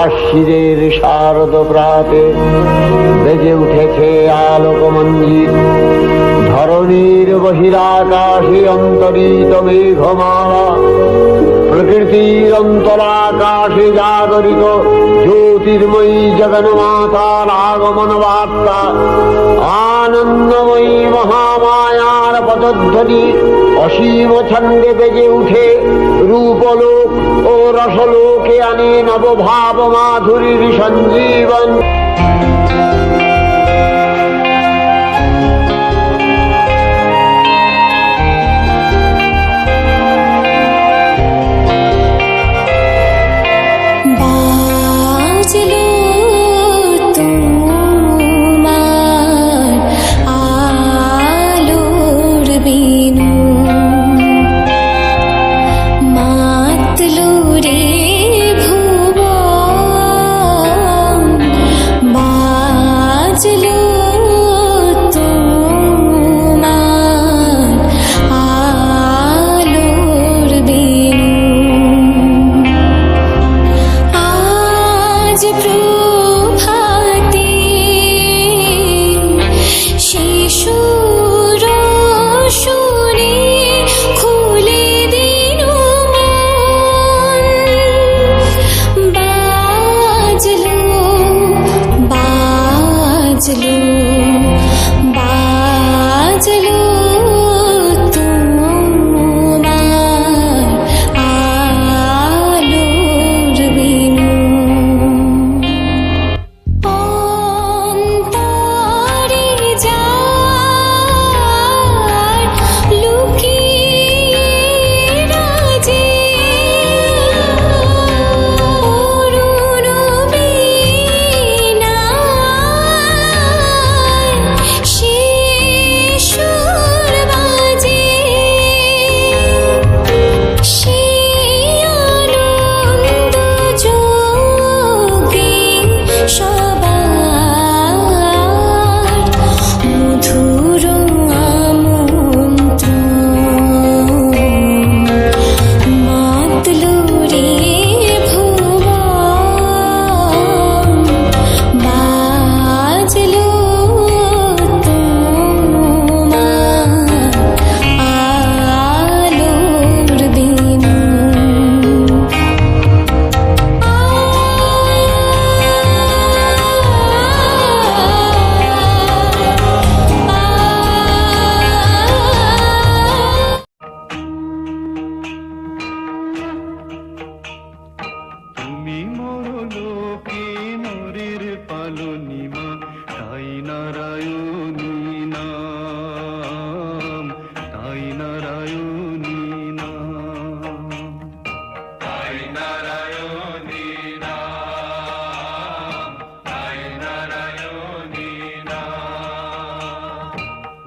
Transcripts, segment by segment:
আশ্বিরের শারদ প্রাতে বেজে উঠেছে আলোকমঞ্জিত, ধরণীর বহিরাকাশে অন্তরিত মেঘমালা, প্রকৃতির অন্তরাকাশে জাগরিত জ্যোতির্ময়ী জগন্মাতার আগমন বার্তা, আনন্দময়ী মহামায়ার পদধ্বনি অসীম ছন্দে বেজে উঠে রূপলোক ও রসলোকে আনে নবভাব মাধুরীর সঞ্জীবন।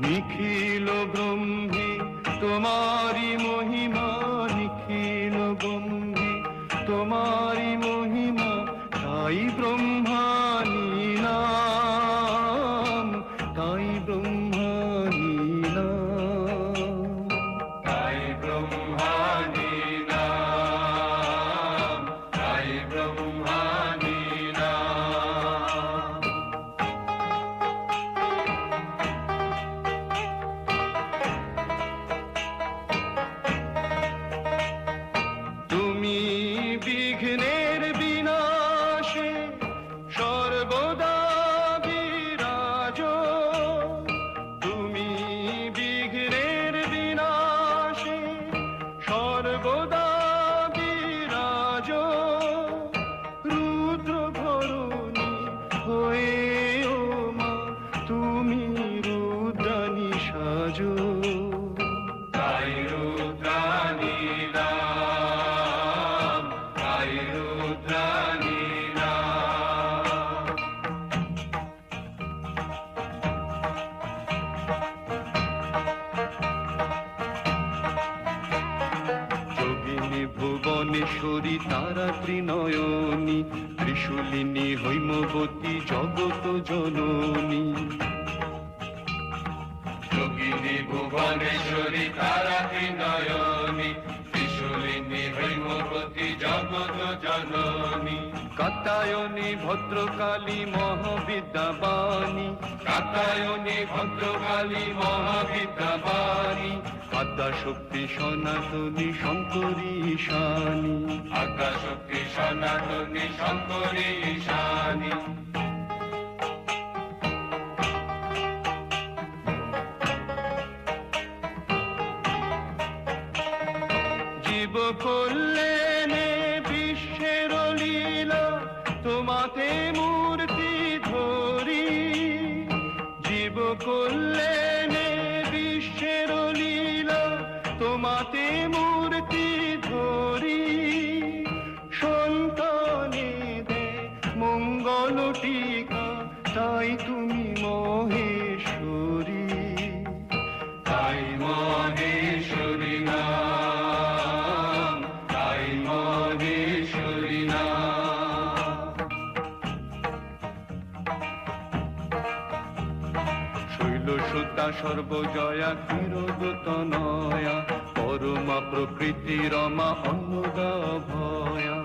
নিখিল ব্রহ্মে তোমারি মহিমা, নিখিল ব্রহ্মে তোমারি মহিমা, তাই ব্রহ্মানি নাম, তাই ব্রহ্মানি নাম, তাই ব্রহ্মানি নাম, তাই ব্রহ্মানি নাম। তুমি বিঘ্নের বিনাশে সর্বদা বিরাজ, তুমি বিঘ্নের বিনাশে সর্বদা বিরাজ, রুদ্র ধরণী হয়ে ও মা তুমি রুদ্রাণী সাজো, তাই রুদ্রাণী নাম, তাই রুদ্রাণী নাম। যোগিনী ভুবনেশ্বরী তারা ত্রিনয়নী, ত্রিশূলিনী হৈমবতী জগত জননী। যোগিনী ভুবনেশ্বরী তারা ত্রিনয়নী, ত্রিশূলিনী হৈমবতী জগত জননী। কাত্যায়নী ভদ্রকালী মহাবিদ্যাবাণী, কাত্যায়নী ভদ্রকালী মহাবিদ্যাবাণী, আদ্যা শক্তি সনাতনী শঙ্করী ঈশানী, আদ্যা শক্তি সনাতনী শঙ্করী ঈশানী। জীব কল্যাণে বিশ্বের লীলা তোমাতে মূর্তি ধরি, জীব কল্যাণে বিশ্বের লীলা তোমাতে মূর্তি ধরি, সন্তানে দে মঙ্গল টিকা তাই তুমি মহেশ্বরী, তাই মহেশ্বরী নাম, তাই মহেশ্বরী নাম। শৈলসুতা সর্বজয়া ক্ষীরোদতনয়া, পরমা প্রকৃতি রমা অন্নদা ভয়া।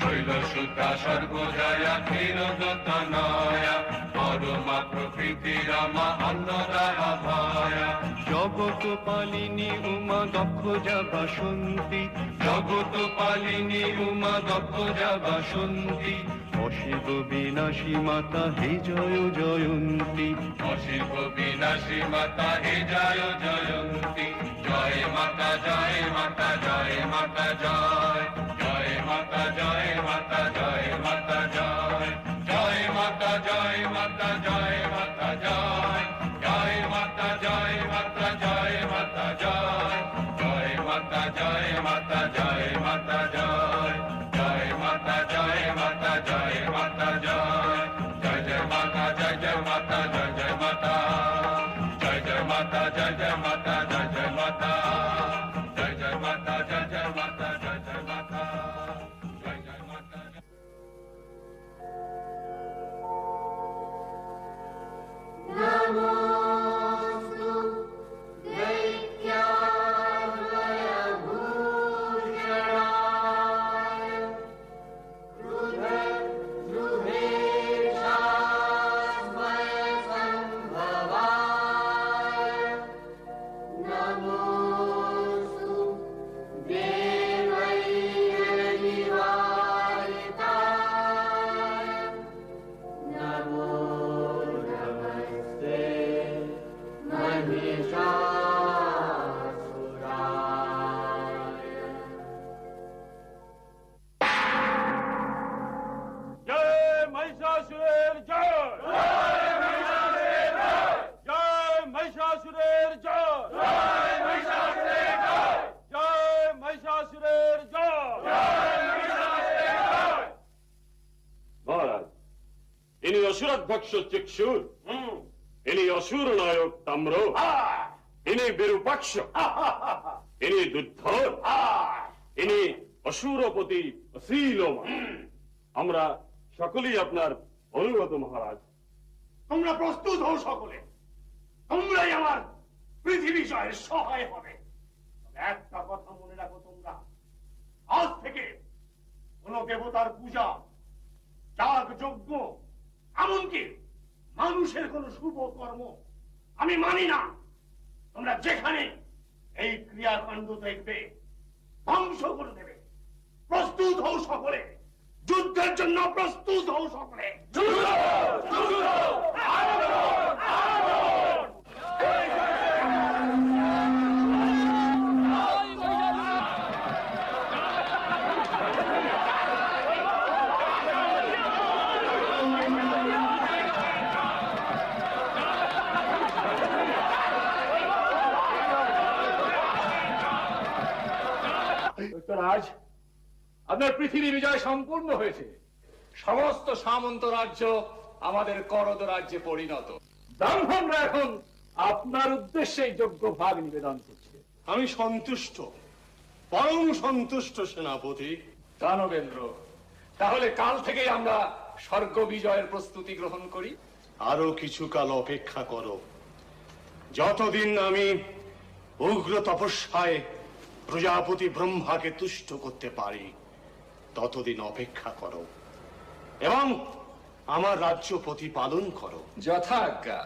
শৈলসুতা সর্বজয়া ক্ষীরোদতনয়া, পরমা প্রকৃতি রমা অন্নদা ভয়া। জগৎ পালিনী উমা দক্ষ যা বাসন্তী, জগৎ পালিনী উমা দক্ষ যা বাসন্তী, অশিব বিনাশী মাতা হে জয় জয়ন্তী, অশিব বিনাশী মাতা হে জয় জয়ন্তী। জয় মাতা জয় মাতা জয় মাতা জয়, জয় মাতা জয় মাতা জয় মাতা জয়, জয় মাতা জয় মাতা জয় মাতা জয়, জয় মাতা জয় মাতা জয় মাতা জয়, জয় মাতা জয় মাতা জয় মাতা জয়, জয় মাতা জয় মাতা জয় মাতা জয়, জয় জয় মাতা জয় জয় মাতা জয় জয় মাতা, জয় জয় মাতা জয় জয় মাতা জয় জয় মাতা, জয় জয় মাতা জয় জয় মাতা জয় জয় মাতা, জয় জয় মাতা। নমোস্তু দৈত্যাভয়ভূষণায়, ক্রুধদ্রুহেশাস্ময়সম্ভवाय, নমোস্তু দেবৈরনিবারিতায়, নমো নমস্তে মহিষাসুরায়। জয় মহিষাসুরের জয়, জয় মহিষাসুরের জয়, জয় মহিষাসুরের জয়, জয় মহিষাসুরের জয়, জয় মহিষাসুরের জয়, জয় মহিষাসুরের জয়। মহারাজ, ইনি অসুরাধ্যক্ষ চিক্ষুর, ইনি অসুর নায়ক তাম্র, ইনি বিরূপাক্ষ, ইনি দুর্ধর, ইনি অসুরপতি অশ্লীলমা। আমরা সকলেই আপনার অনুগত মহারাজ। তোমরা প্রস্তুত হও সকলে, তোমরাই আমার পৃথিবী জয়ের সহায় হবে। তবে একটা কথা মনে রাখো, তোমরা আজ থেকে কোন দেবতার পূজা, যাগ যজ্ঞ, এমনকি মানুষের কোন শুভ কর্ম আমি মানি না। তোমরা যেখানে এই ক্রিয়াকাণ্ড দেখবে ধ্বংস করে দেবে। প্রস্তুত হও সকলে, যুদ্ধের জন্য প্রস্তুত হও সকলে। রাজ, আপনার পৃথিবী বিজয় সম্পূর্ণ হয়েছে। সমস্ত সামন্ত রাজ্য আমাদের করদ রাজ্যে পরিণত। ব্রাহ্মণরা এখন আপনার উদ্দেশ্যে যোগ্য ভাগ নিবেদন করছে। আমি সন্তুষ্ট, পরম সন্তুষ্ট সেনাপতি। দানবেন্দ্র, তাহলে কাল থেকেই আমরা স্বর্গ বিজয়ের প্রস্তুতি গ্রহণ করি। আরো কিছু কাল অপেক্ষা করো, যতদিন আমি উগ্র তপস্যায় প্রজাপতি ব্রহ্মাকে তুষ্ট করতে পারি। ততদিন অপেক্ষা করো এবং আমার রাজ্য প্রতিপালন করো। যথাজ্ঞা।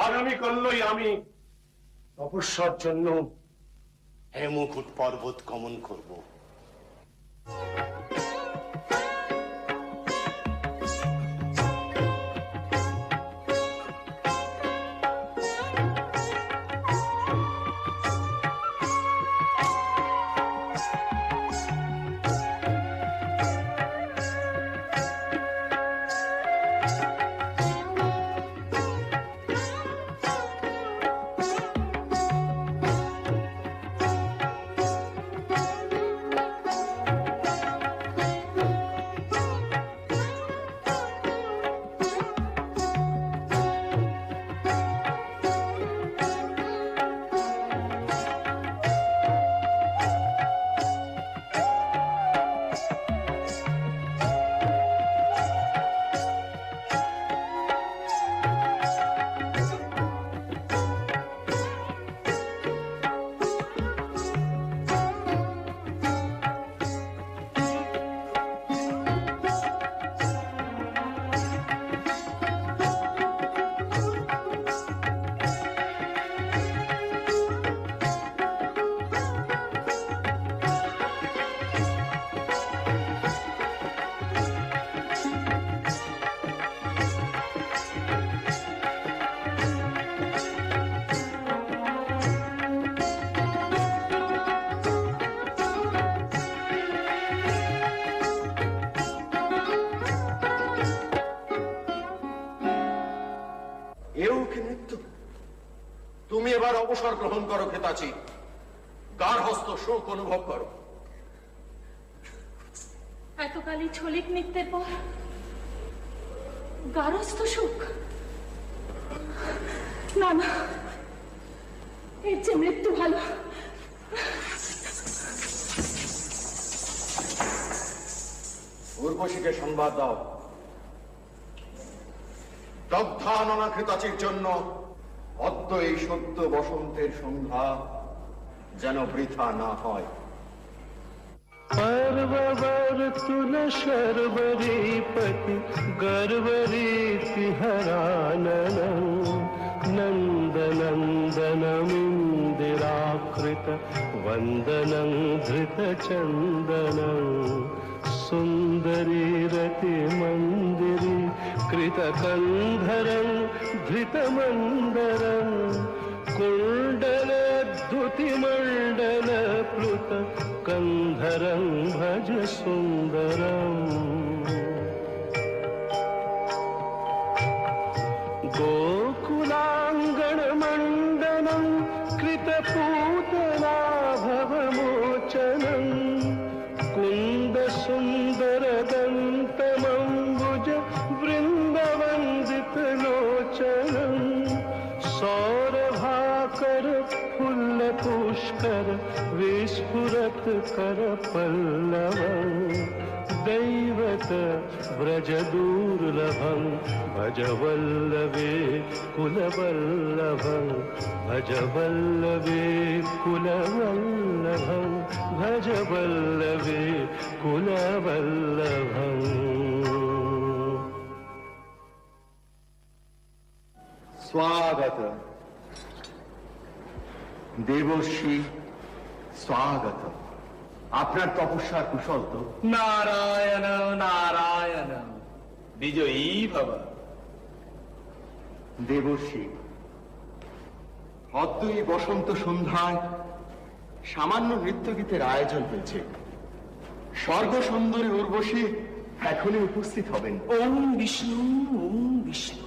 আগামীকালই আমি তপস্যার জন্য হেমকূট পর্বত গমন করব। এও কি মৃত্যু? তুমি এবার অবসর গ্রহণ করো খেতাচি, গার্হস্থ শোক অনুভব করো। এতকালই ছলিক নৃত্যের পর গারস্থ সুখ? না না, এর যে মৃত্যু ভালো। উর্বশীকে সংবাদ দাও, দগ্ধাননা খেতাচির জন্য অদ্য এই সদ্য বসন্তের সন্ধ্যা যেন বৃথা না হয়। पर्ववर्तुल शर्वरीपति गर्वरीति हराननं नन्दनन्दनमिन्दिराकृत वन्दनं धृतचन्दनं सुन्दरी रतिमन्दिरी कृतकन्धरं धृतमन्दरं कुण्डलद्युतिमण्डलप्लुत कंधरं भज सुन्दरम्। गोकुलाङ्गणमण्डनं कृतपूतनाभवमोचनं कुन्दसुन्दरदन्तमम्बुज वृन्दवन्दितलोचनं सौरभाकर फुल्लपुष्कर विस्फुरत कर पल्लवं दैवत व्रज दुर्लभं भज वल्लभे कुलवल्लभं भज वल्लभे कुलवल्लभं भज वल्लभे कुलवल्लभं। स्वागत দেবর্ষি, স্বাগত। আপনার তপস্যার কুশল তো? নারায়ণ নারায়ণ, বিজয়ী ভব। দেবর্ষি, অদ্য এই বসন্ত সন্ধ্যায় সামান্য নৃত্যগীতের আয়োজন হয়েছে। স্বর্গ সুন্দরী উর্বশী এখনই উপস্থিত হবেন। ওম বিষ্ণু, ওম বিষ্ণু।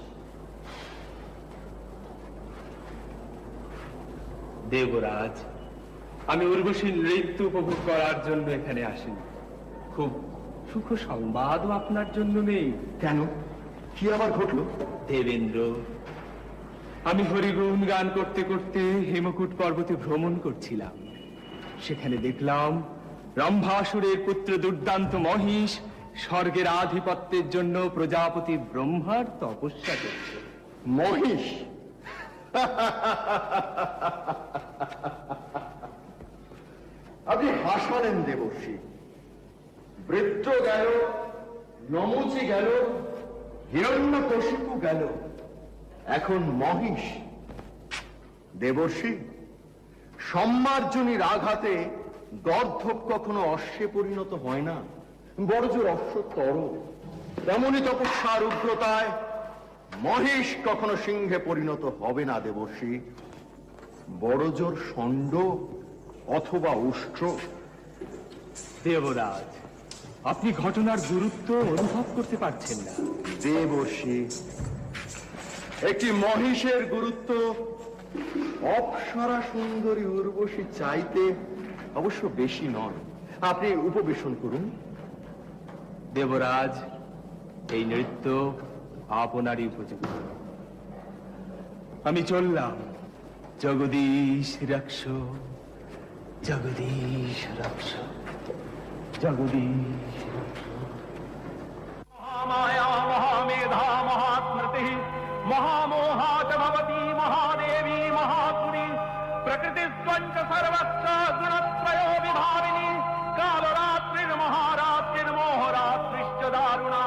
দেবরাজ, আমি উর্বশীর নৃত্য উপভোগ করার জন্য এখানে আসিনি। খুব সুখ সংবাদও আপনার জন্য নেই। কেন, কি আবার ঘটলো? দেবেন্দ্র, আমি হরিগুণ গান করতে করতে হেমকূট পর্বতে ভ্রমণ করছিলাম। সেখানে দেখলাম রম্ভাসুরের পুত্র দুর্দান্ত মহিষ স্বর্গের আধিপত্যের জন্য প্রজাপতি ব্রহ্মার তপস্যা করছে। মহিষ? আপনি হাসালেন দেবর্ষি। বৃত্র গেল, নমুচি গেল, হিরণ্যকশিপু গেল, এখন মহিষ। দেবর্ষি, সম্মার্জনীর আঘাতে গর্ধব কখনো অশ্বে পরিণত হয় না, বড় জোর অশ্বতর। তেমনি তপস্যার উগ্রতায় মহিষ কখনো সিংহে পরিণত হবে না দেবর্ষি, বড় জোর ষণ্ড অথবা উষ্ট্র। দেবরাজ, আপনি ঘটনার গুরুত্ব অনুভব করতে পারছেন না। দেবর্ষি, একটি মহিষের গুরুত্ব অপ্সরা সুন্দরী উর্বশী চাইতে অবশ্য বেশি নয়। আপনি উপবেশন করুন। দেবরাজ, এই নৃত্য আপনারই উপযুক্ত। আমি চললাম। জগদীশ রাক্ষ, জগদীশ রাক্ষ, জগদীশ महामाया महामेधा महास्मृति महामोहाच भवती महादेवी महासुरी प्रकृतिस्त्वञ्च सर्वस्य गुणत्रयो विभाविनी कालरात्रिर्महारात्रिर्मोहरात्रिश्च दारुणा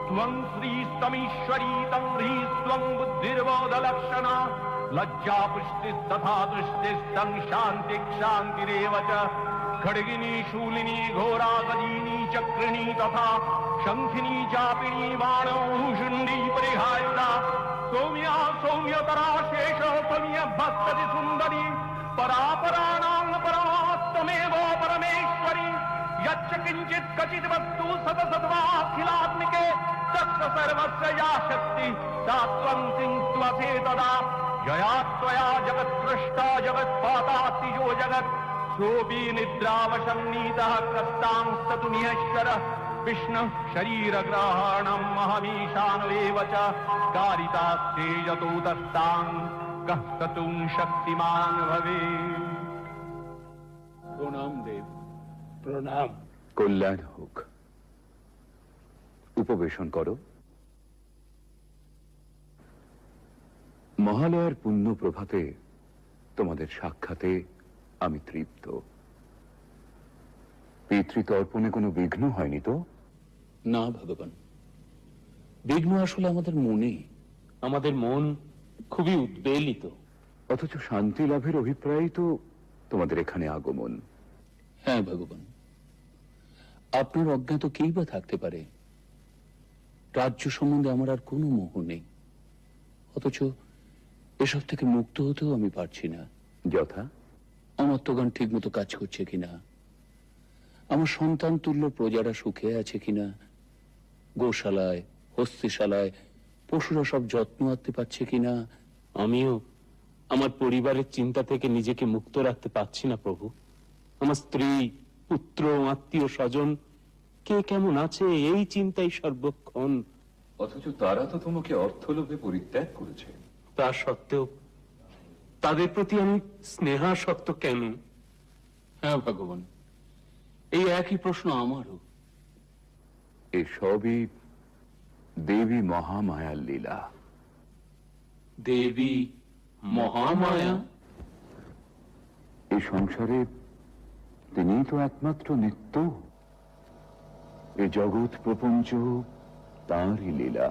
त्वं श्रीस्तमीश्वरी तं ह्रीस्त्वं बुद्धिर्बोधलक्षणा लज्जा पुष्टिस्तथा दृष्टिस्तं शान्तिक्षान्तिरेव च खड्गिनी शूलिनी घोरा गजीनी चक्रिणी तथा शंखिनी चापिनी बाणौषुण्डी परिहायुधा सौम्या सौम्यतरा शेष सौम्य भक्ति सुंदरी परापराणां परमात्मेव परमेश्वरी यच्च किंचित कचित वस्तु सतसद्वाखिलात्मिके तस्य सर्वस्य या शक्ति सा त्वं चिन्त्वसे तदा यया त्वया जगत्सृष्टा जगत्पातास्ति यो जगत् सोऽपि निद्रावशन्नीतः कस्तांस्तु निःश्वरः विष्णु शरीरग्रहणं महमीशानवेव च कारितास्ते यतो दस्तां कः कतुं शक्तिमान् भवेत्। প্রণাম দেব, প্রণাম। কল্যাণ হোক। উপবেশন করো। মহালয়ার পুণ্য প্রভাতে তোমাদের সাক্ষাতে আমি তৃপ্ত। পিতৃতর্পণে কোনো বিঘ্ন হয়নি তো? না ভগবান, বিঘ্ন আসলে আমাদের মনে। আমাদের মন খুবই উদ্বেলিত। অথচ শান্তি লাভের অভিপ্রায়ই তো তোমাদের এখানে আগমন। হ্যাঁ ভগবান, আপনার অজ্ঞাত কেই বা থাকতে পারে। রাজ্য সম্বন্ধে আমার আর কোনো মোহ নেই, অথচ এসব থেকে মুক্ত হতেও আমি পারছি না। যথা? অমর্ত্যগণ ঠিক মতো কাজ করছে কিনা, আমার সন্তান তুল্য প্রজারা সুখে আছে কিনা, গোশালায় হস্তিশালায় পশুরা সব যত্ন আনতে পারছে কিনা, আমিও আমার পরিবারের চিন্তা থেকে নিজেকে মুক্ত রাখতে পারছি না প্রভু। আমার স্ত্রী, পুত্র, আত্মীয় স্বজন কে কেমন আছে এই চিন্তাই সর্বক্ষণ। অথচ তারা তো তোমাকে অর্থলোভে পরিত্যাগ করেছে। তা সত্ত্বেও তাদের প্রতি আমি স্নেহাসক্ত কেন? হ্যাঁ ভগবান, এই একই প্রশ্ন আমারও। এসবই দেবী মহামায়ার লীলা। দেবী মহামায়া? এই সংসারে তিনিই তো একমাত্র নিত্য। এ জগৎ প্রপঞ্চ তাঁরই লীলা।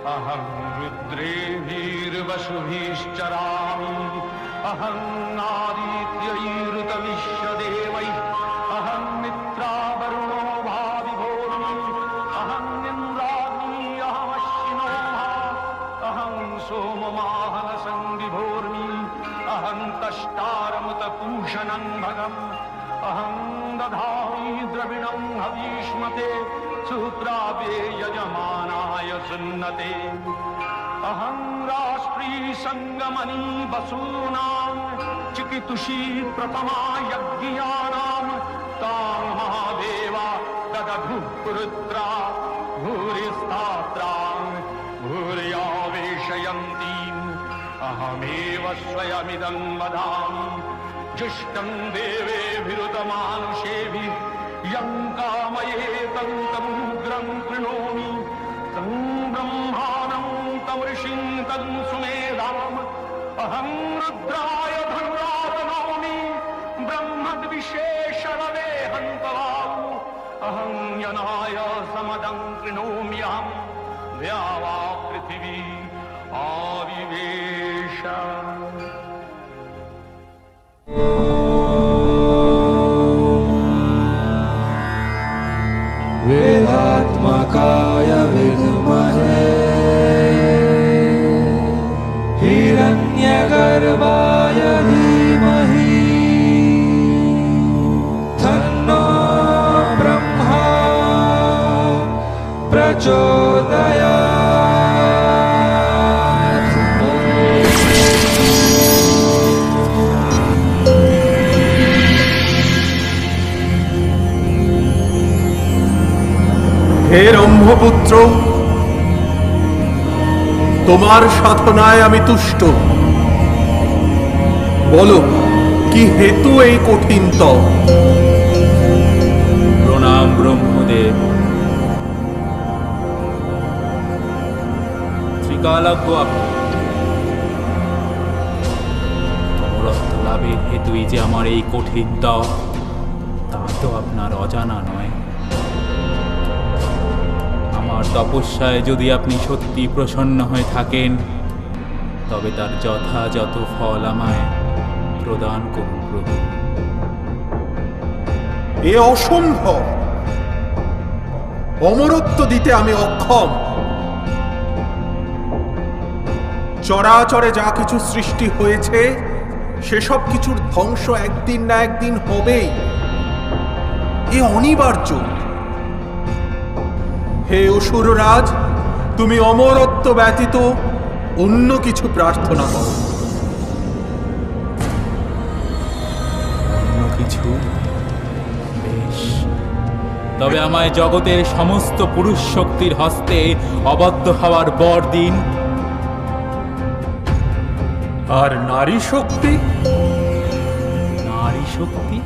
अहं रुद्रेभिर्वसुभिश्चरामि अहं नादित्यैरुतविश्वदेवैः अहं मित्रावरुणो भाविभोर्मि अहं इन्द्राग्नी अहमश्विनो अहं सोममाहनसंविभोर्मि अहं तष्टारमुतपूषणं भगम् अहं दधामि द्रविणं हवीष्मते सुप्रापे यजमानाय सुन्नते अहं राष्ट्री संगमनी वसूनां चिकितुषी प्रथमा यज्ञानां तां महादेवा ददधुः पुरुत्रा भूरिस्तात्रां भूर्यावेशयन्तीम् अहमेव स्वयमिदं वदामि जुष्टं देवेभिरुतमानुषेभिः यं कामयेतं तमुग्रं कृणोमि तं ब्रह्माणं तं ऋषिं तं सुमेधाम् अहं रुद्राय धनुरातनोमि ब्रह्मद्विशेषरवे हन्तवाम् জনায় সমদং কৃণোম্যহম দ্যাবা পৃথিবী আবিবেশ। वेदात्मकाय विद्महे हिरण्यगर्भाय धीमहि तन्नो ब्रह्मा प्रचोदयात्। হে ব্রহ্মপুত্র, তোমার সাধনায় আমি তুষ্ট। বলো, কি হেতু এই কঠিন তপ? প্রণাম ব্রহ্মদেব। ত্রিকালজ্ঞ আপনি। অমরত্ব লাভের হেতুই যে আমার এই কঠিন তপ, তা তো আপনার অজানা নয়। আমার তপস্যায় যদি আপনি সত্যি প্রসন্ন হয়ে থাকেন, তবে তার যথাযথ ফল আমায় প্রদান করুন প্রভু। এ অসম্ভব। অমরত্ব দিতে আমি অক্ষম। চরাচরে যা কিছু সৃষ্টি হয়েছে, সেসব কিছুর ধ্বংস একদিন না একদিন হবেই। এ অনিবার্য। হে অসুররাজ, তুমি অমরত্ব ব্যতীত অন্য কিছু প্রার্থনা করো। অন্য কিছু? বেশ, তবে আমায় জগতের সমস্ত পুরুষ শক্তির হস্তে অবদ্ধ হওয়ার বর দিন। আর নারী শক্তি? নারী শক্তি?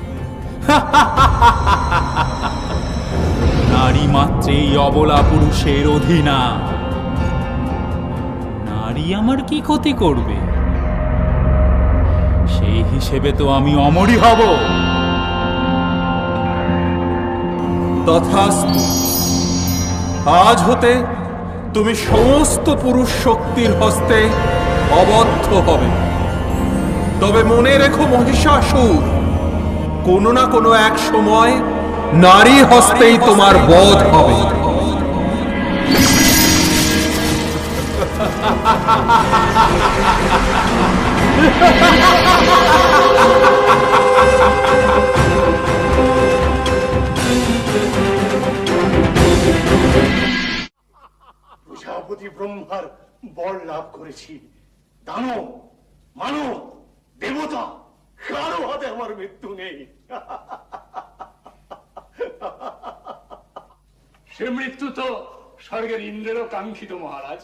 নারী মাত্রেই অবলা পুরুষের অধীনা। নারী আমার কি ক্ষতি করবে? সেই হিসেবে তো আমি অমরই হব। তথাস্তু। আজ হতে তুমি সমস্ত পুরুষ শক্তির হস্তে অবদ্ধ হবে। তবে মনে রেখো মহিষাসুর, কোনো না কোনো এক সময় নারী হস্তেই তোমার বধ হবে। প্রজাপতি ব্রহ্মার বর লাভ করেছি। দানব, মানব, দেবতা, কারো হাতে আমার মৃত্যু নেই। সে মৃত্যু তো স্বর্গের ইন্দ্রেরও কাঙ্ক্ষিত মহারাজ।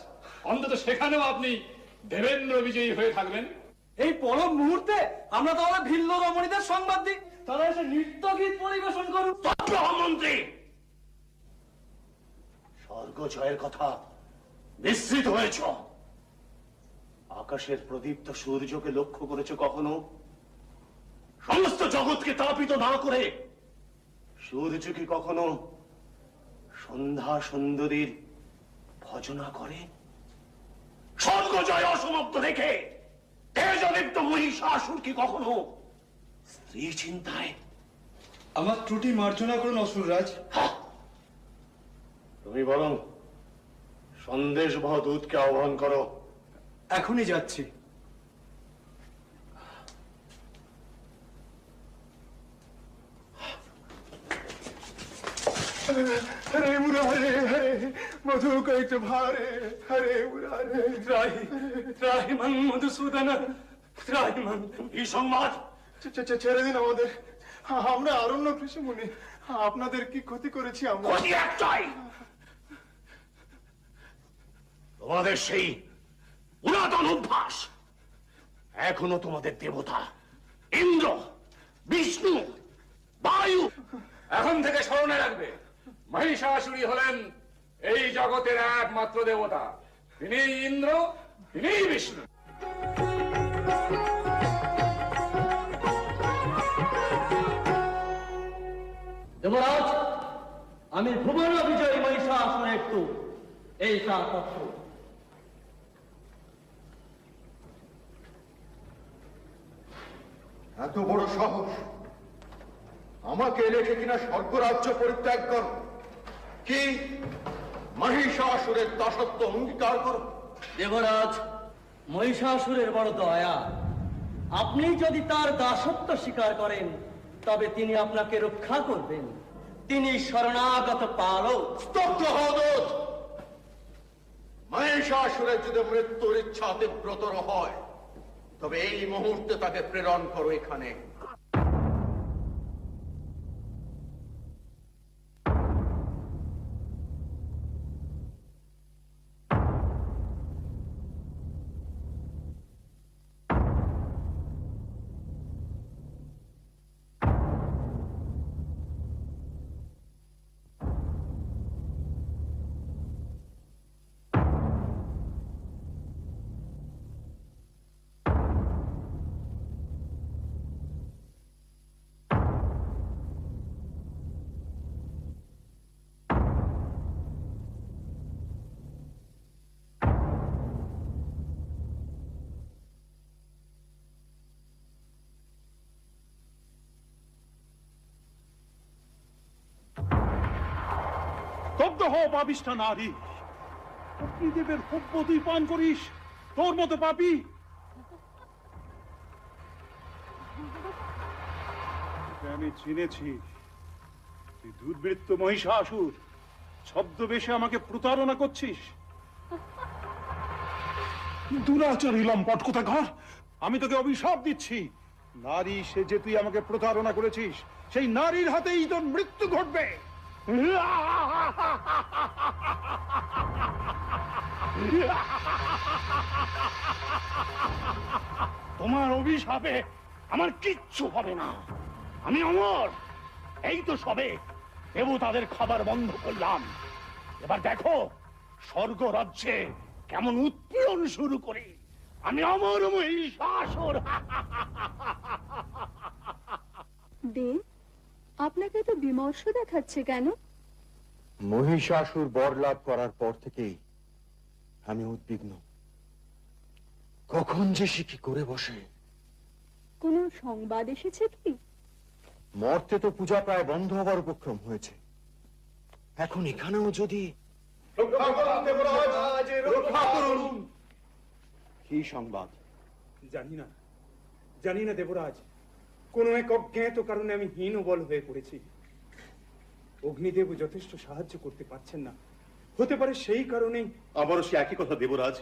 অন্তত সেখানেও আপনি দেবেন্দ্র বিজয়ী হয়ে থাকবেন। এই পরম মুহূর্তে আমরা তাহলে ভিল্ল রমণীদের সংবাদ দিই, তারা এসে নৃত্য গীত পরিবেশন করুন। মহামন্ত্রী, স্বর্গ জয়ের কথা বিস্মৃত হয়েছ। আকাশের প্রদীপ্ত সূর্যকে লক্ষ্য করেছ কখনো? সমস্ত জগৎকে তাপিত না করে সূর্য কি কখনো সন্ধ্যা সুন্দরীর ভজনা করে? স্বর্গ জয় অসমাপ্ত রেখে তেজদীপ্ত মহিষাসুর কি কখনো স্ত্রী চিন্তায়? আমার ত্রুটি মার্জনা করুন অসুররাজ। তুমি বরং সন্দেশ বহ দূতকে আহ্বান করো। এখনই যাচ্ছি। হরে মুরারে হরে মধু কৈত ভারে হরে মুরারে ত্রাহিমাং মধুসূদন ত্রাহিমাং। এই সংবাদ ছেড়ে দিন আমাদের। আমরা আরণ্য ঋষিমুনি, আপনাদের কি ক্ষতি করেছি আমরা? ক্ষতি একটাই, তোমাদের সেই পুরাতন অভ্যাস। এখনো তোমাদের দেবতা ইন্দ্র, বিষ্ণু, বায়ু এখন থেকে স্মরণে রাখবে, মহিষাসুরী হলেন এই জগতের একমাত্র দেবতা। তিনি ইন্দ্র, তিনি বিষ্ণু। দেবরাজ, আমি ভুবন বিজয়ী মহিষাসুরের তো এই পত্র। এত বড় সাহস আমাকে রেখে কিনা স্বর্গরাজ্য পরিত্যাগ কর, কি মহিষাসুরের দাসত্ব অঙ্গীকার করো? দেবরাজ, মহিষাসুরের বড় দয়া, আপনি যদি তার দাসত্ব স্বীকার করেন তবে তিনি আপনাকে রক্ষা করবেন। তিনি শরণাগত পালক। স্তব্ধ হও দূত! মহিষাসুরের যদি মৃত্যুর ইচ্ছা তীব্রতর হয় তবে এই মুহূর্তে তাকে প্রেরণ করো এখানে। স্তব্ধ হও পাপিষ্ঠা নারী! অগ্নিদেবের হোপ্য তুই পান করিস? তোর মতো পাপী! আমি চিনেছি, তুই দুর্বৃত্ত মহিষাসুর। ছদ্মবেশে আমাকে প্রতারণা করছিস। দুরাচারী লম্পট কোথাকার! আমি তোকে অভিশাপ দিচ্ছি, নারী সে যে তুই আমাকে প্রতারণা করেছিস, সেই নারীর হাতেই তোর মৃত্যু ঘটবে। তোমার অভিশাপে আমার কিচ্ছু হবে না, আমি অমর। এই তো সবে দেবতাদের খাবার বন্ধ করলাম, এবার দেখো স্বর্গ রাজ্যে কেমন উৎপীড়ন শুরু করি। আমি অমর মহিষাসুর। দেব, আপনাকে তো বিমর্ষ দেখাচ্ছে কেন? মহিষাসুর বর লাভ করার পর থেকেই আমি উদ্বিগ্ন। কখন যে সে কি করে বসে। কোনো সংবাদ এসেছে কি? মর্তে তো পূজা প্রায় বন্ধ হবার উপক্রম হয়েছে, এখন এখানেও যদি। কি সংবাদ? জানি না দেবরাজ, কোন এক অজ্ঞাত কারণে আমি হীনবল হয়ে পড়েছি। অগ্নিদেব যথেষ্ট সাহায্য করতে পারছেন না, হতে পারে সেই কারণেই। আবারও সে একই কথা দেবরাজ,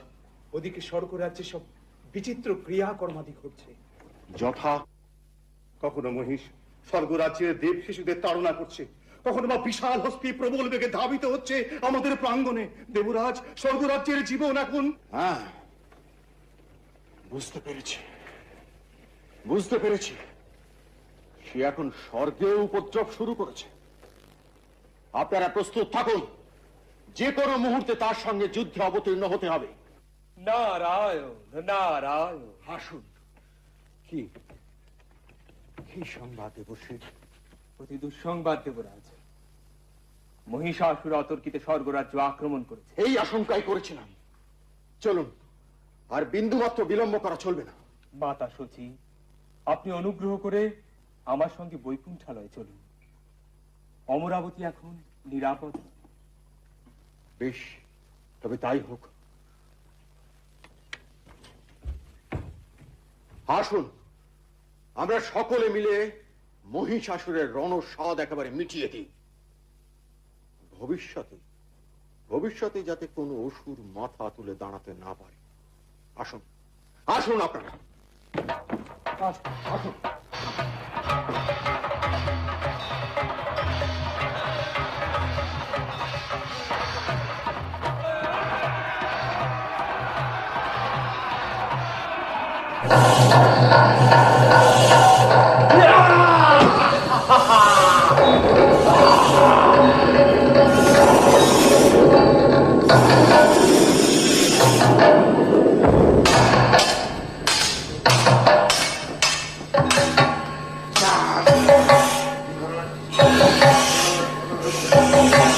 ওদিকে স্বর্গ রাজ্যে সব বিচিত্র ক্রিয়াকর্মাদি ঘটছে। যথা কখনো মহিষ স্বর্গ রাজ্যের দেব শিশুদের তাড়না করছে, কখনো বা বিশাল হস্তি প্রবল বেগে ধাবিত হচ্ছে আমাদের প্রাঙ্গণে। দেবরাজ, স্বর্গ রাজ্যের জীবন এখন। হ্যাঁ, বুঝতে পেরেছি, বুঝতে পেরেছি। সে এখন স্বর্গে উপদ্রব শুরু করেছে। আপনারা প্রস্তুত থাকুন, যে কোনো মুহূর্তে তার সঙ্গে যুদ্ধে অবতীর্ণ হতে হবে। নারায়ণ নারায়ণ। আসুন। কি কি সংবাদ দেবশ্রী? অতি দুঃসংবাদ দেবরাজ, মহিষাসুর অতর্কিতে স্বর্গরাজ্য আক্রমণ করেছে। এই আশঙ্কাই করেছিলাম। চলুন, আর বিন্দুমাত্র বিলম্ব করা চলবে না। মাতা সচি, আপনি অনুগ্রহ করে আমার সঙ্গে বৈকুণ্ঠালয়ে চলুন। অমরাবতী এখন নিরাপদ। বেশ, তবে তাই হোক। আসুন, আমরা সকলে মিলে মহিষাসুরের রণস্বাদ একেবারে মিটিয়ে দিই। ভবিষ্যতে যাতে কোনো অসুর মাথা তুলে দাঁড়াতে না পারে। আসুন, আসুন আপনারা, আসুন। Ah!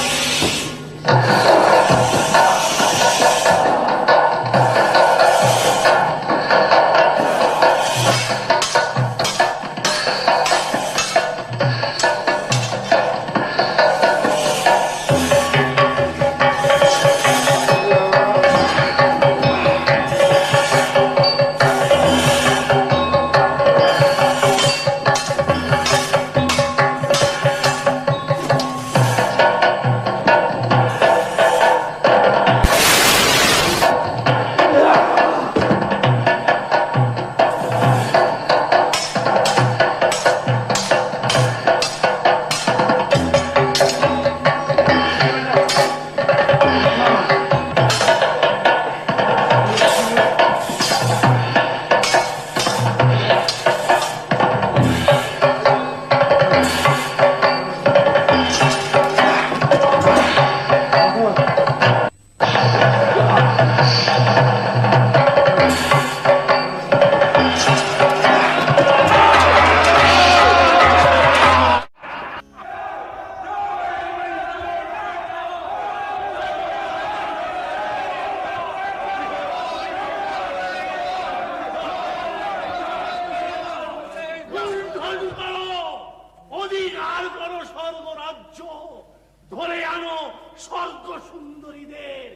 স্বর্গ সুন্দরীদের।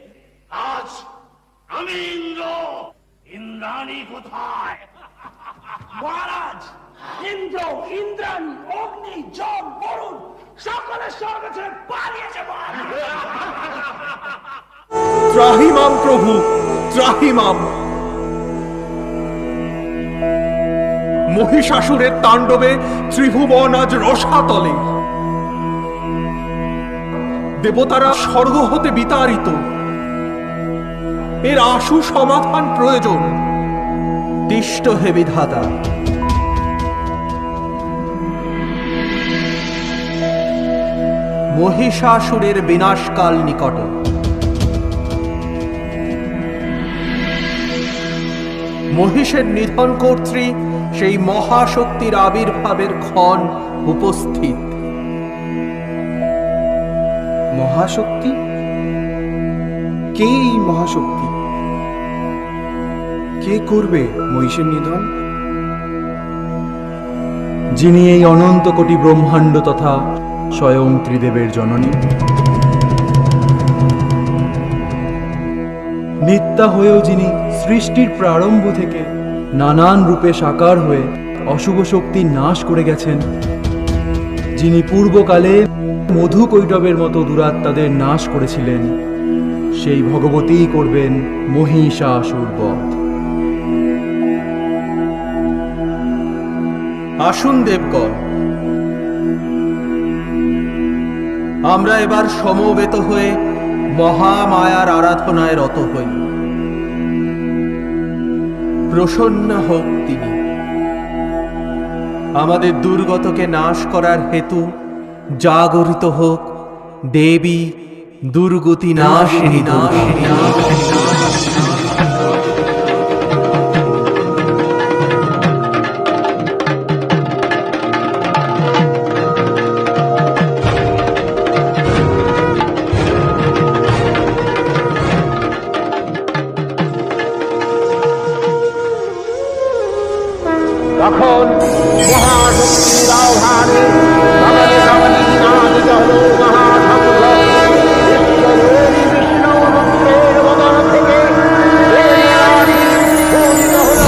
আজ আমি ইন্দ্র, ইন্দ্রাণী কোথায়? মহারাজ, ইন্দ্র, ইন্দ্রাণী, অগ্নি, জল, বরুণ সকলে স্বর্গ ছেড়ে পালিয়েছে মহারাজ। ত্রাহিমাম প্রভু, ত্রাহিমাম। মহিষাসুরের তাণ্ডবে ত্রিভুবন আজ রসাতলে। দেবতারা স্বর্গ হতে বিতাড়িত। এর আশু সমাধান প্রয়োজন। তিষ্ট হে বিধাতা। মহিষাসুরের বিনাশকাল নিকটে। মহিষের নিধন কর্ত্রী সেই মহাশক্তির আবির্ভাবের ক্ষণ উপস্থিত। মহাশক্তি? কে এই মহাশক্তি? কে করবে মহিষের নিধন? যিনি এই অনন্ত কোটি ব্রহ্মাণ্ড তথা স্বয়ং ত্রিদেবের জননী। নিত্যা হয়েও যিনি সৃষ্টির প্রারম্ভ থেকে নানান রূপে সাকার হয়ে অশুভ শক্তির নাশ করে গেছেন। যিনি পূর্বকালে মধু কৈটবের মতো দুরাত্মাদের নাশ করেছিলেন, সেই ভগবতীই করবেন মহিষাসুর বধ। আসুন দেবগণ, আমরা এবার সমবেত হয়ে মহামায়ার আরাধনায় রত হই। প্রসন্ন হোক তিনি। আমাদের দুর্গতকে নাশ করার হেতু জাগরিত হোক দেবী দুর্গতি নাশিনী। তখন মহাশক্তির আহ্বানে ধমনী ধমনী নাদিত হলো মহাশঙ্খ। বিশ্বরূপী বিষ্ণু রুদ্রের বদন থেকে দেবীরানী পূজিত হলো।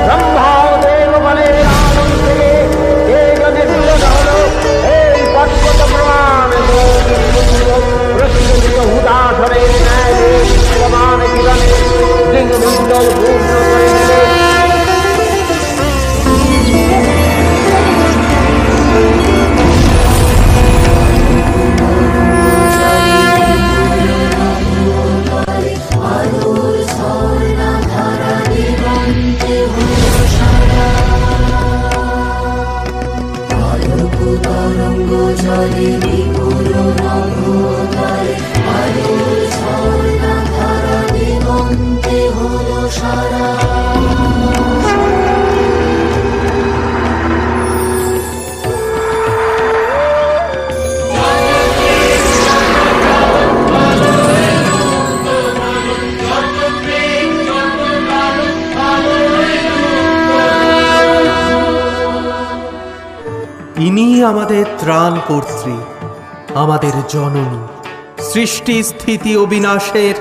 ব্রহ্মা ও দেবগণের আনন্দ থেকে তেজ নির্গত হলো। এই পর্বত প্রমাণ প্রস্তুত হুদাসরের ন্যায় সমান কিরণে দিগমণ্ডল পূর্ণ করে দিলে। ইনি আমাদের ত্রাণ কর্ত্রী, আমাদের জননী, সৃষ্টি স্থিতি ও বিনাশের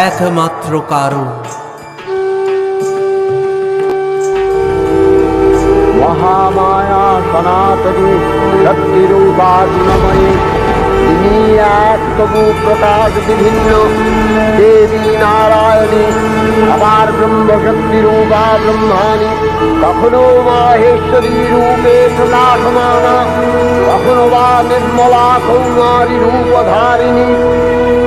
একমাত্র কারণ। মহামায়া সনাতনী শক্তিরূপাত্মময়ী, তিনি এক তবু প্রকাশ বিভিন্ন দেবী নারায়ণী, আবার ব্রহ্মশক্তি রূপা ব্রহ্মাণী, কখনো মাহেশ্বরী রূপে প্রকাশমানা, কখনো বা নির্মলা কৌমারী রূপধারিণী,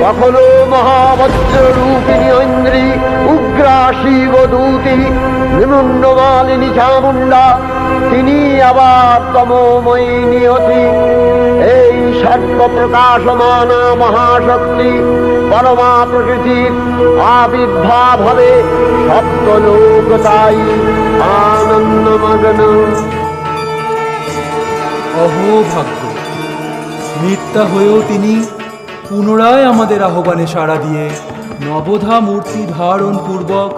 কখনো মহাবজ্র রূপিণী ঐন্দ্রী, উগ্রা শিবদূতি, নিমুন্নমালিনী চামুণ্ডা, তিনি আবার তমোময়ী নিয়তি। এই সর্বপ্রকাশমানা মহাশক্তি পরমা প্রকৃতির আবির্ভাব হবে সপ্তলোকতাই আনন্দমগ্ন। অহোভাগ্য, মিথ্যা হয়েও তিনি পুনরায় আমাদের আহ্বানে সাড়া দিয়ে নবধা মূর্তি ধারণ পূর্বক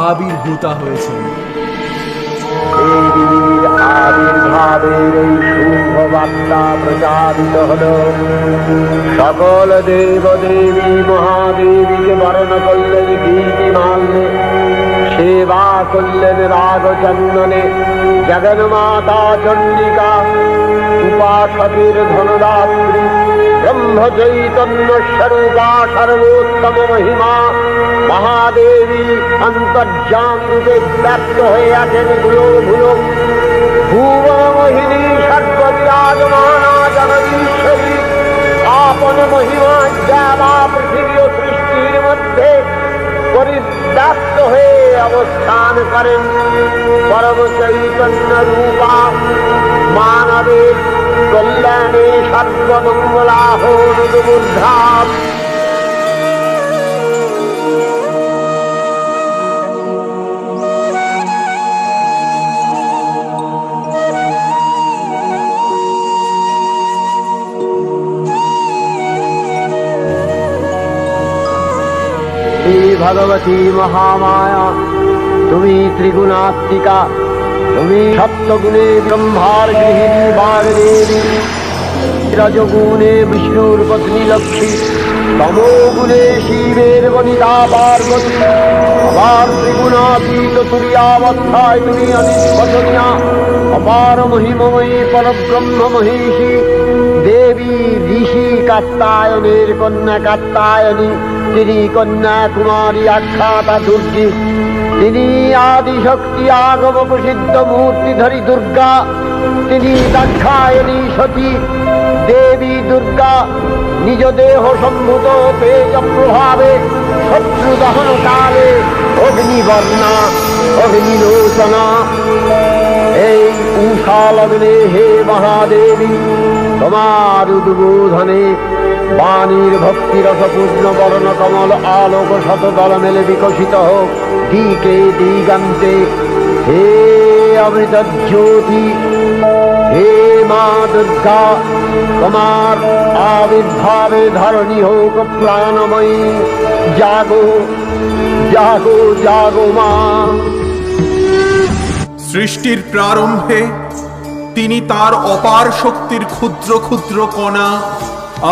আবির্ভূতা হয়েছেন। দেবীর আবির্ভাবের এই শুভ বার্তা প্রচারিত হল। সকল দেব দেবী মহাদেবীকে বরণ করলেন গীতি মাল্যে, সেবা করলেন রাগ চন্দনে। জগন্মাতা চণ্ডিকা উপাসকের ধনদাত্রী, ব্রহ্ম চৈতন্য স্বরূপা সর্বোত্তম মহিমা মহাদেবী অন্তর্যাম রূপে ব্যক্ত হয়ে আছেন ভুলো ভুলো। ভুবন মোহিনী সর্ববিরাজমানা জগদীশ্বরী আপন মহিমা দেবা পৃথিবী ও সৃষ্টির মধ্যে পরিব্যাপ্ত হয়ে অবস্থান করেন। পরম চৈতন্য রূপা মানবের কল্যাণে সর্বমঙ্গলাহ বুদ্ধা। ভগবতী মহামায়া, তুমি ত্রিগুণাত্মিকা, তুমি সপ্তগুণে ব্রহ্মার গৃহিণী বাগদেবী, রজগুণে বিষ্ণুর পত্নী লক্ষ্মী, তমোগুণে শিবের বনিতা পার্বতী, আবার ত্রিগুণাতীত তুরীয়াবস্থায় তুমি অনির্বচনীয়া অপার মহিমময়ী পরব্রহ্ম মহিষী দেবী ঋষি কাত্যায়নের কন্যা কাত্যায়নী। তিনি কন্যা কুমারী আখ্যাতা দুর্গী, তিনি আদিশক্তি আগম প্রসিদ্ধ মূর্তিধরী দুর্গা। তিনি দাক্ষায়ণী সতী দেবী দুর্গা, নিজ দেহ সম্ভূত তেজ প্রভাবে শত্রু দহন কালে অগ্নিবর্ণা অগ্নিলোচনা। এই উষা লগ্নে হে মহাদেবী, তোমার উদ্বোধনে বাণীর ভক্তি রসপূর্ণ বর্ণ কমল আলোক শতদল মেলে বিকশিত হোক দিকে দিগন্তে। হে অমৃত জ্যোতি, হে মা দুর্গা, তোমার আবির্ভাবে ধরণী হোক প্রাণময়ী। জাগো জাগো জাগো মা। সৃষ্টির প্রারম্ভে তিনি তার অপার শক্তির ক্ষুদ্র ক্ষুদ্র কণা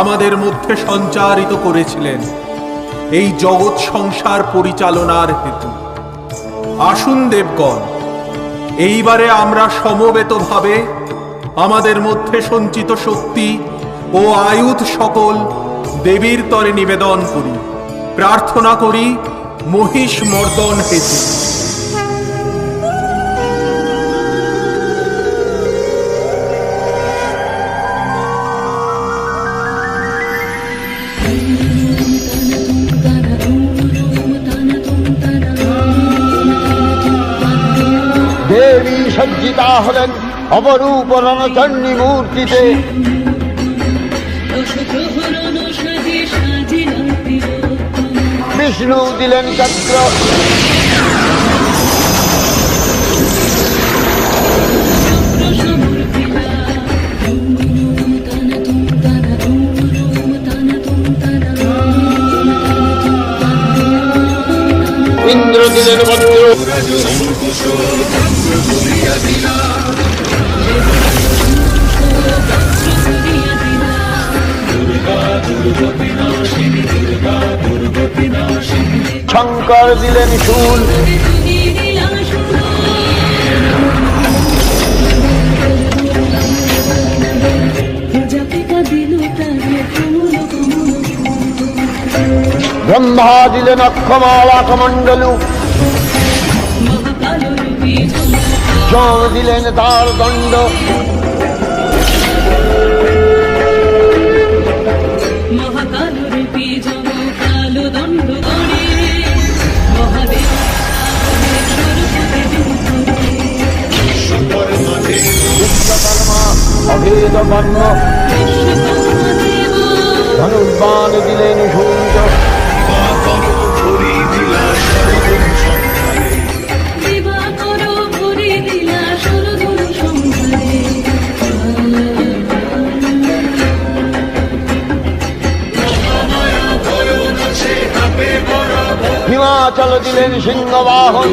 আমাদের মধ্যে সঞ্চারিত করেছিলেন এই জগৎ সংসার পরিচালনার হেতু। আসুন দেবগণ, এইবারে আমরা সমবেতভাবে আমাদের মধ্যে সঞ্চিত শক্তি ও আয়ুধ সকল দেবীর তরে নিবেদন করি, প্রার্থনা করি মহিষ মর্দন হেতু। দেবী সজ্জিতা হলেন অপরূপ রণচণ্ডী মূর্তিতে। বিষ্ণু দিলেন চক্র, ইন্দ্র দিলেন বজ্র, শঙ্কর দিলেন শূল, ব্রহ্মা দিলেন অক্ষমালা কমণ্ডলু, যম দিলেন তার দণ্ড, অভেদ বর্ণ, ধনুর্বাণ দিলেন সূর্য, হিমাচল দিলেন সিংহবাহন,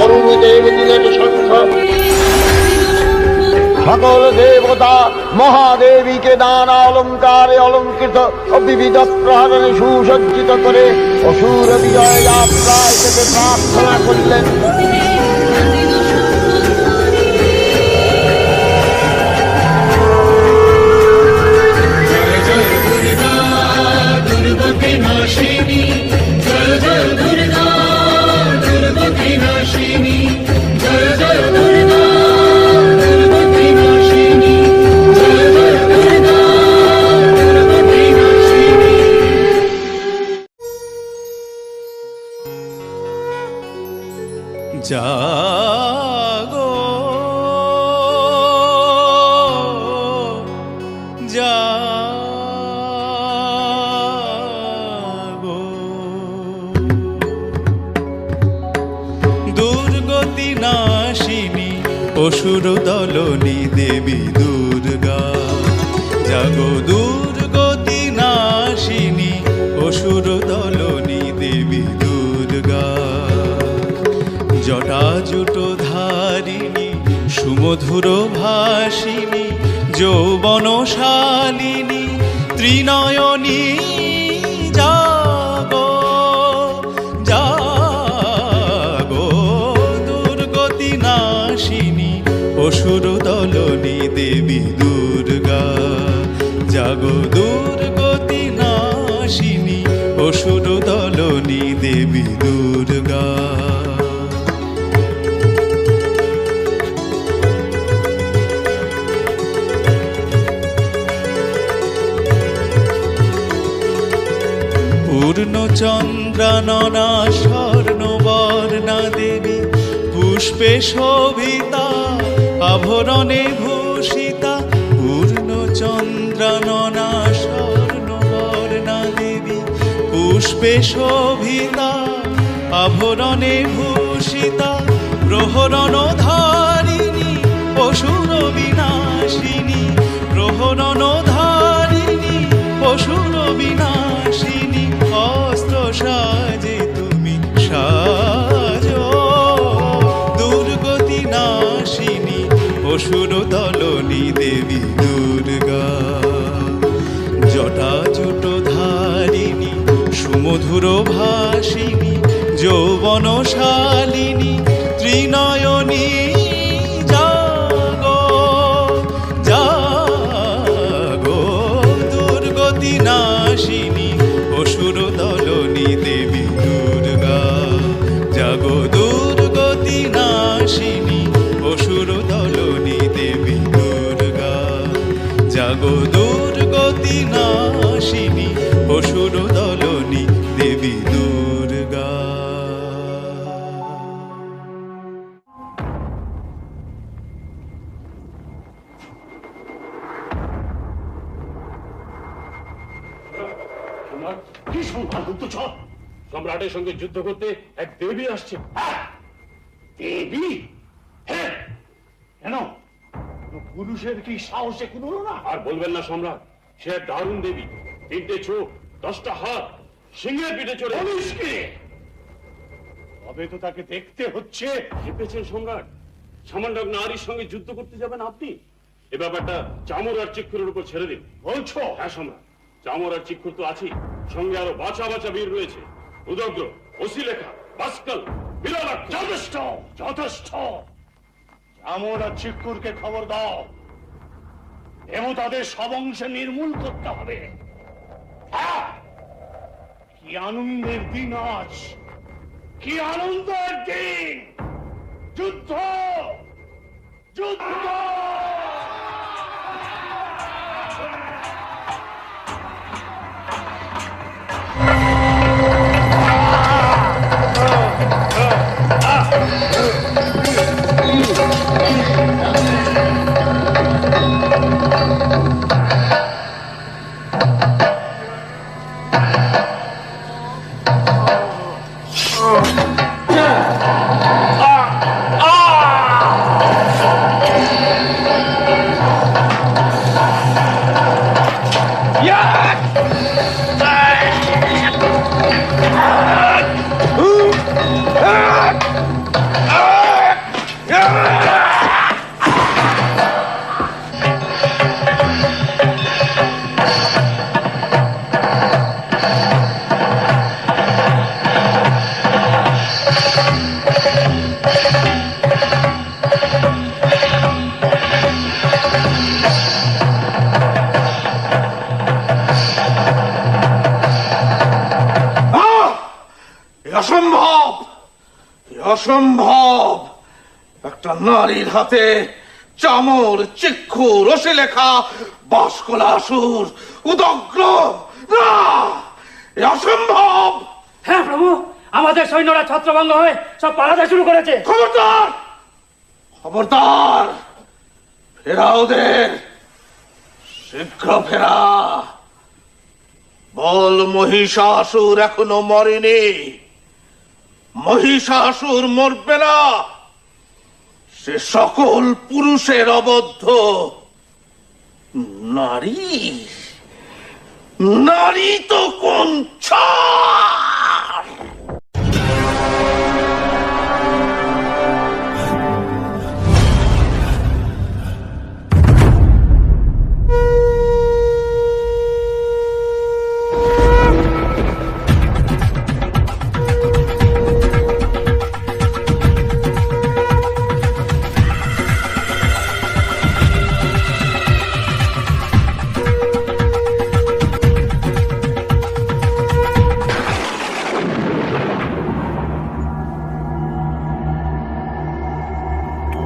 অরুণদেব দিলেন সাক্ষ্য, সকল দেবতা মহাদেবীকে নানা অলঙ্কারে অলঙ্কৃত ও বিবিধ প্রহরণে সুসজ্জিত করে অসুর বিজয় যাত্রায় থেকে প্রার্থনা করলেন। জাগো জাগো, দুর্গতি নাশিনী অসুর দলনী দেবী দুর্গা। জাগো দুর্গতি নাশিনী অসুর দলনী দেবী দুর্গা। জটাজুট ধারিণী সুমধুর ভাসিনী যৌবনশালিনী ত্রিনয়নী, জাগো জাগো, দুর্গতি নাশিনী অসুর দলনী দেবী দুর্গা। জাগো দুর্গতি নাশিনী অসুর দলনী দেবী দুর্গা। পূর্ণচন্দ্রাননা স্বর্ণবর্ণা দেবী পুষ্পে শোভিতা আভরণে ভূষিতা। পূর্ণচন্দ্রাননা স্বর্ণবর্ণা দেবী পুষ্পে শোভিতা আভরণে ভূষিতা। প্রহরণ ধারিণী অসুর বিনাশিনী, প্রহরণ ধারিণী অসুর বিনাশিনী। অস্ত্র সাজে তুমি সাজো, দুর্গতি নাশিনী অসুর দলনী দেবী দুর্গা। জটাজুট ধারিণী সুমধুর ভাসিনী যৌবনশালিনী ত্রিনয়নী, জাগো জাগো, দুর্গতি নাশিনী অসুর দলনী দেবী দুর্গা। জাগো দুর্গতি নাশিনী অসুর দলনী দেবী দুর্গা। জাগো দুর্গতি নাশিনী অসুর দলনী দেবী দুর্গা। কি সংবাদ গুপ্তচর? সম্রাটের সঙ্গে যুদ্ধ করতে এক দেবী আসছে। দেবী? হ্যাঁ, কেন? পুরুষের কি সাহসে কুলোলো না? আর বলবেন না সম্রাট, সে এক দারুণ দেবী। 3টে চোখ, 10টা হাত, সিংহের পিঠে চড়ে। তবে তো তাকে দেখতে হচ্ছে। ভেবেছেন সম্রাট সামান্য নারীর সঙ্গে যুদ্ধ করতে যাবেন আপনি? এ ব্যাপারটা চামর আর চিক্ষুরের উপর ছেড়ে দিন। বলছো? হ্যাঁ সম্রাট, চামর আর চিক্ষুর তো আছেই, সঙ্গে আরো বাছা বাছা বীর রয়েছে। উদগ্র, অসিলেখা, বাস্কাল, বিরালাক্ষ। যথেষ্ট যথেষ্ট। চামর আর চিক্ষুরকে খবর দাও, দেবতাদের সব অংশে নির্মূল করতে হবে। কি আনন্দের দিন আজ, কি আনন্দের দিন! যুদ্ধ যুদ্ধ! Yeah! অসম্ভব! একটা নারীর হাতে চামর, চিক্ষু, রসে লেখা বাসকলাসুর উদগ্র! না, এ অসম্ভব! হ্যাঁ প্রভু, আমাদের সৈন্যরা ছত্রভঙ্গ হয়ে সব পালাতে শুরু করেছে। খবরদার! খবরদার! ফেরা ওদের, শীঘ্র ফেরা। বল মহিষাসুর এখনো মরেনি। মহিষাসুর মরবে না। সে সকল পুরুষের অবদ্ধ। নারী, নারী তো কোন ছাড়!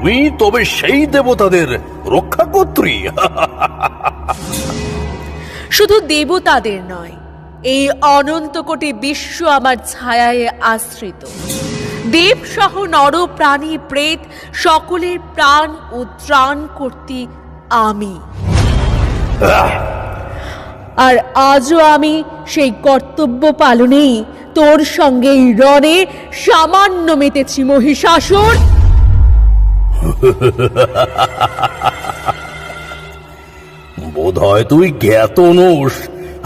তুমি তবে সেই দেবতাদের রক্ষাকর্ত্রী? শুধু দেবতাদের নয়, এই অনন্ত কোটি বিশ্ব আমার ছায়ায় আশ্রিত। দেব সহ নর প্রাণী প্রেত সকলের প্রাণ ও ত্রাণ করতে আমি। আর আজও আমি সেই কর্তব্য পালনেই তোর সঙ্গে এই রণে সামান্য মেতেছি মহিষাসুর। বোধহয় তুই জ্ঞাত নোস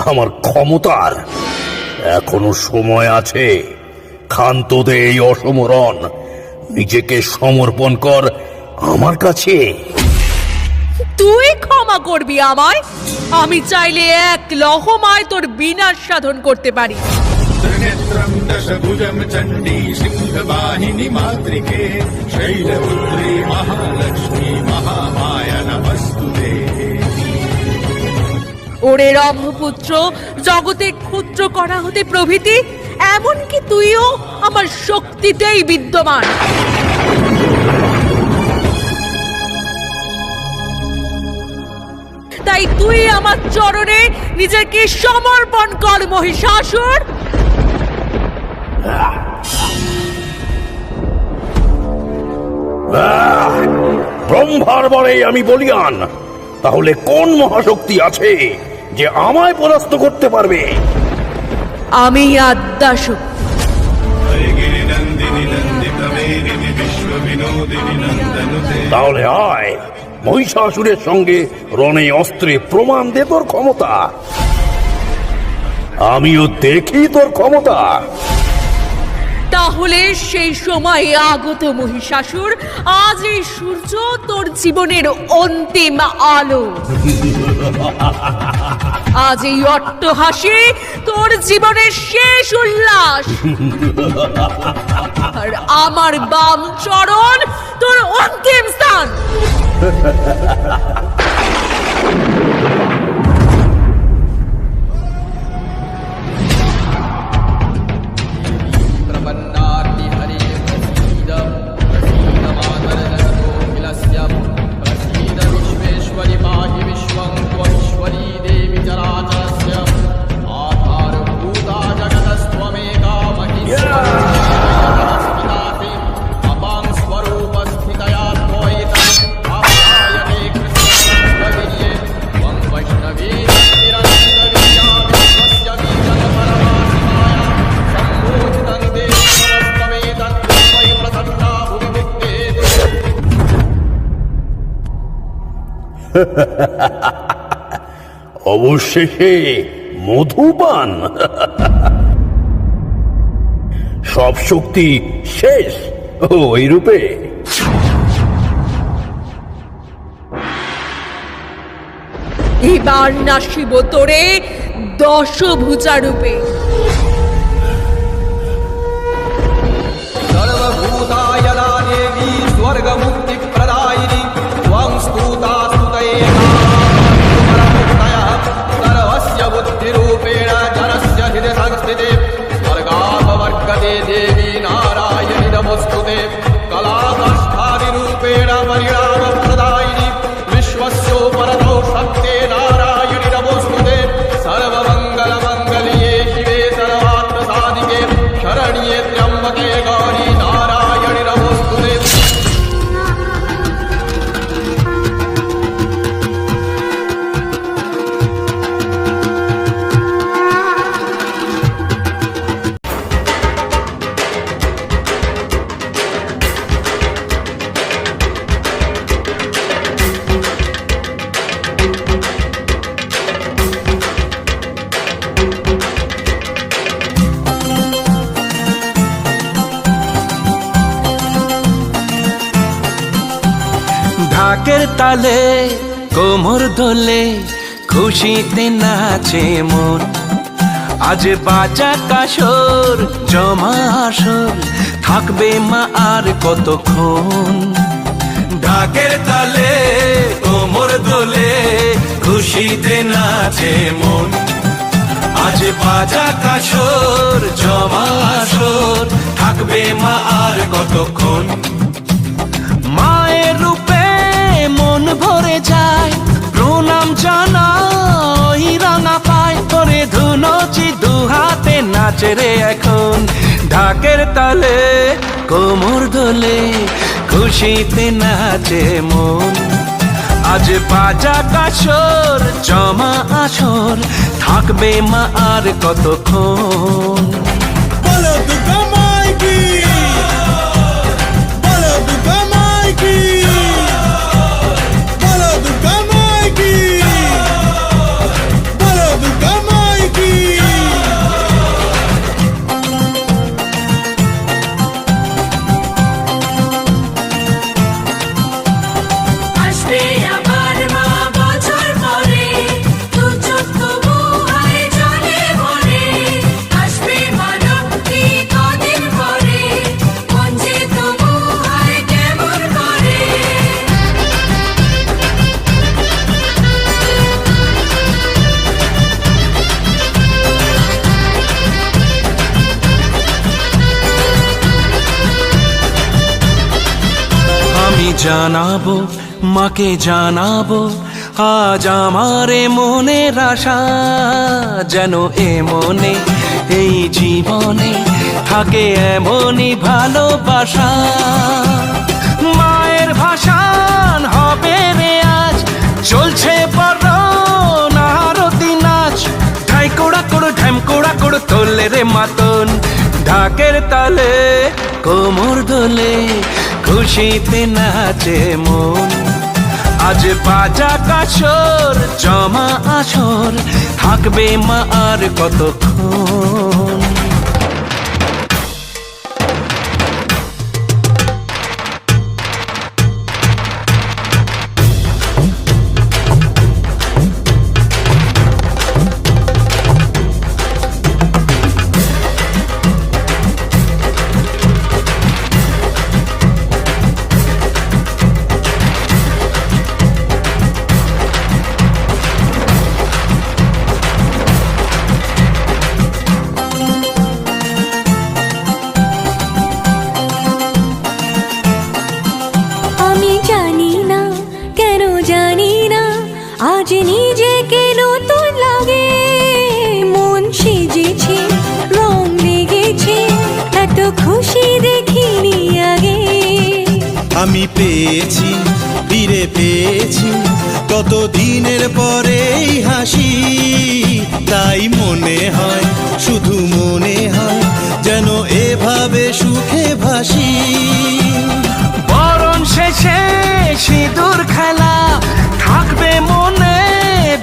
আমার ক্ষমতার। এখনো সময় আছে, ক্ষান্ত দে এই অসমরণ, নিজেকে সমর্পণ কর আমার কাছে। তুই ক্ষমা করবি আমায়? আমি চাইলে এক লহমায় তোর বিনাশ সাধন করতে পারি। त्रिनेत्रं दशभुजं चण्डी सिंहवाहिनी मातृके शैलपुत्री महालक्ष्मी महामाया नमस्तुते। ওরে রম্ভপুত্র, জগতে ক্ষুদ্র করা হতে প্রভৃতি, এমনকি তুইও আমার শক্তিতেই বিদ্যমান। তাই তুই আমার চরণে নিজেকে সমর্পণ কর মহিষাসুর। ব্রহ্মার বরে আমি বলিয়ান, তাহলে কোন মহাশক্তি আছে যে আমায় পরাস্ত করতে পারবে? আমি আদ্যাশক্তি। তাহলে আয়, মহিষাসুরের সঙ্গে রণে অস্ত্রে প্রমাণ দে তোর ক্ষমতা। আমিও দেখি তোর ক্ষমতা। তাহলে সেই সময় আগত মহিষাসুর, আজ এই সূর্য তোর জীবনের অন্তিম আলো। আজ এই অট্টহাসি তোর জীবনের শেষ উল্লাস। আর আমার বাম চরণ তোর অন্তিম স্থান। অবশেষে মধুপান। সব শক্তি শেষ ওই রূপে। এবার নাসিব তোরে দশভুজা রূপে। सर्वभूतायदा देवी स्वर्गमुक्तिप्रदायिनी त्वं स्तुता स्तुतये सर्वस्य बुद्धिरूपेण जनस्य हृदय संस्थिते स्वर्गापवर्गते देवी नारायणि नमोऽस्तु। ঢাকের তালে কোমর দোলে খুশিতে নাচে মন আজ বাজা কাসর জমা আসর থাকবে মা আর কতক্ষণ ঢাকের তালে কোমর দোলে খুশিতে নাচে মন আজ বাজা কাসর জমা আসর থাকবে মা আর কতক্ষণ মায়ের রূপে মন ভরে যায় প্রণাম জানাই রাঙা পায় করে ধুনচি দুহাতে নাচে রে এখন ঢাকের তালে কোমর দোলে খুশিতে নাচে মন আজ বাজা কাসর জমা আসর থাকবে মা আর কতক্ষণ বলো দুর্গা মাই কি বলো দুর্গা মাই কি বলো দুর্গা মাই কি বলো দুর্গা মাই কি আসবে আবার মা বছর পরে দু চোখ তবু হয় জলে ভরে আসবে মা লক্ষ্মী কদিন পরে মন যে তবু হয় কেমন করে আমি জানাবো মাকে জানাবো আজ আমারে মনের আশা যেন এ মনে এই জীবনে থাকে এমনই ভালোবাসা মায়ের ভাষান হবে রে আজ চলছে বড় নারতি নাচ ঢাই কোড়া কোড় ঢ্যাম কোড়া কোড় তোলে রে মাতন ঢাকের তালে কোমর দোলে খুশিতে নাচে মন আজ বাজা কাসর জমা আসর থাকবে মা আর কতক্ষণ আমি জানি না কেন জানি না আজ নিজেকে নতুন লাগে মন সেজেছে রং লেগেছে এত খুশি দেখিনি আগে আমি পেয়েছি ফিরে পেয়েছি কত দিনের পরে এই হাসি তাই মনে হয় শুধু মনে হয় যেন এভাবে সুখে ভাসি বরণ শেষে সিঁদুর খেলা থাকবে মনে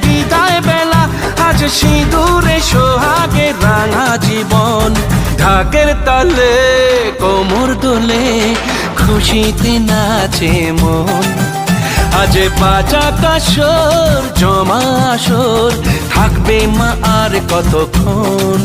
বিদায় বেলা আজ সিঁদুরে সোহাগে রাঙা জীবন ঢাকের তালে কোমর দোলে খুশিতে নাচে মন আজ বাজা কাসর জমা আসর থাকবে মা আর কতক্ষণ